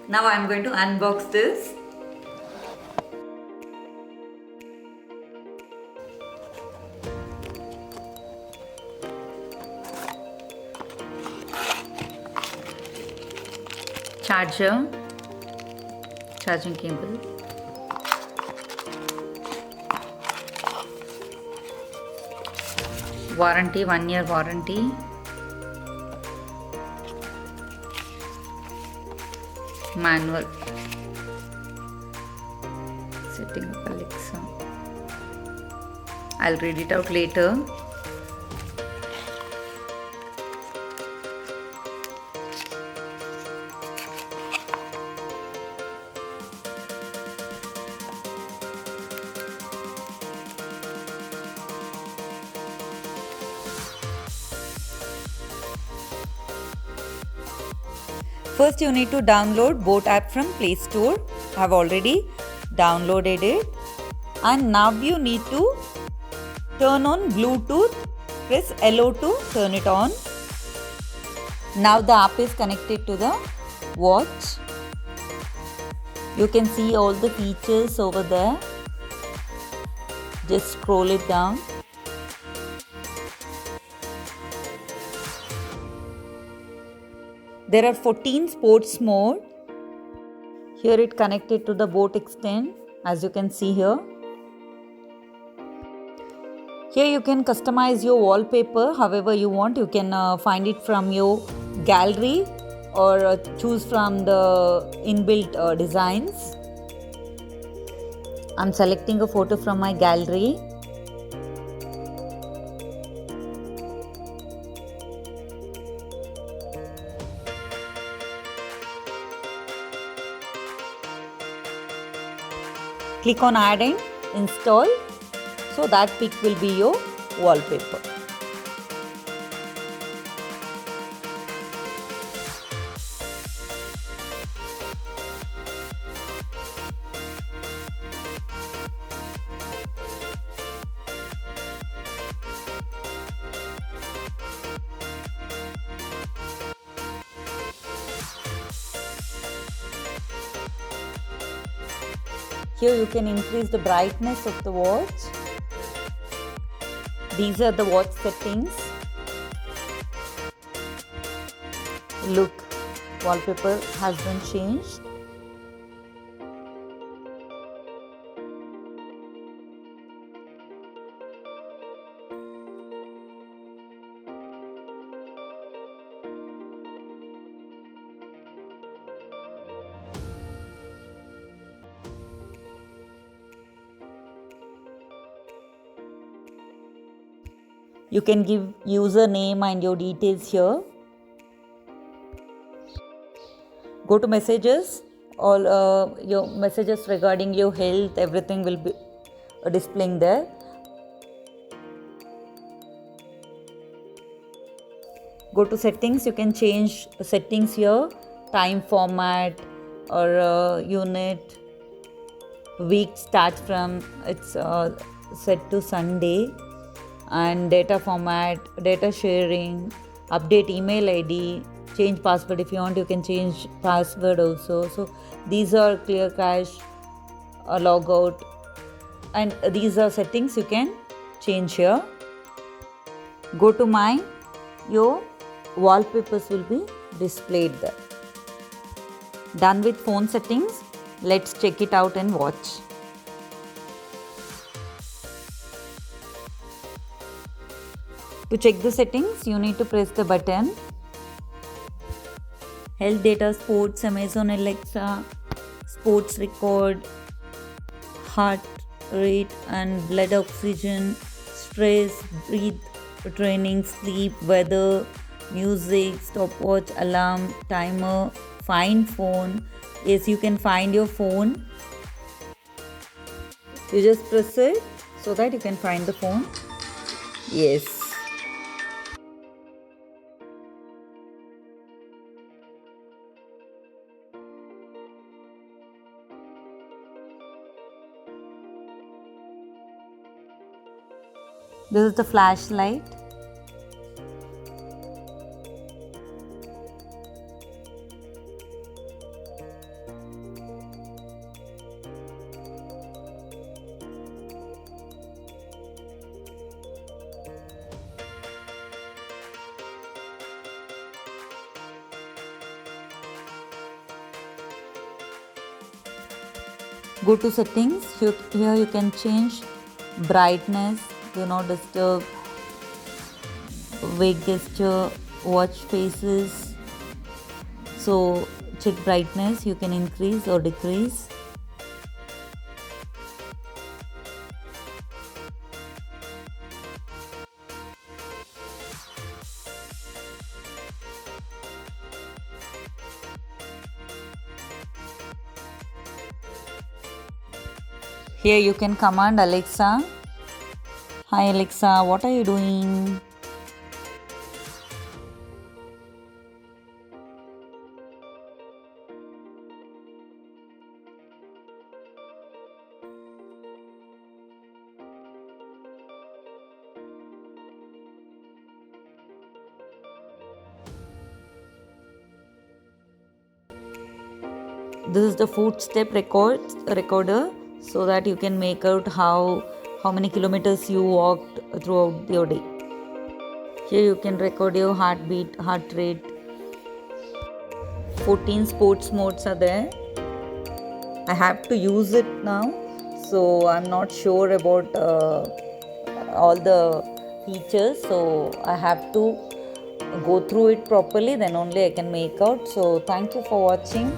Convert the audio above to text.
Now I am going to unbox this. Charger, charging cable, warranty, 1 year warranty, manual, setting up Alexa. I'll read it out later. First you need to download Boat app from Play Store. I have already downloaded it. And now you need to turn on Bluetooth. Press LO to turn it on. Now the app is connected to the watch. You can see all the features over there. Just scroll it down. There are 14 sports mode. Here it connected to the Boat Extend, as you can see here. Here you can customize your wallpaper however you want. You can find it from your gallery or choose from the inbuilt designs. I'm selecting a photo from my gallery. Click on add and install, so that pic will be your wallpaper. Here you can increase the brightness of the watch. These are the watch settings. Look, wallpaper has been changed. You can give username and your details here. Go to messages. All your messages regarding your health, everything will be displaying there. Go to settings. You can change settings here. Time format or unit. Week starts from, it's set to Sunday. And data format, data sharing, update email ID, change password. If you want, you can change password also. So these are clear cache, logout, and these are settings you can change here. Go to my, your wallpapers will be displayed there. Done with phone settings. Let's check it out and watch. To check the settings, you need to press the button. Health data, sports, Amazon Alexa, sports record, heart rate and blood oxygen, stress, breathe training, sleep, weather, music, stopwatch, alarm, timer, find phone. Yes, you can find your phone. You just press it so that you can find the phone. Yes. This is the flashlight. Go to settings. Here you can change brightness, do not disturb, wake gesture, watch faces. So check brightness, you can increase or decrease. Here you can command Alexa. Hi Alexa, what are you doing? This is the footstep recorder, so that you can make out how many kilometers you walked throughout your day. Here you can record your heartbeat, heart rate. 14 sports modes are there. I have to use it now, so I'm not sure about all the features, so I have to go through it properly, then only I can make out. So thank you for watching.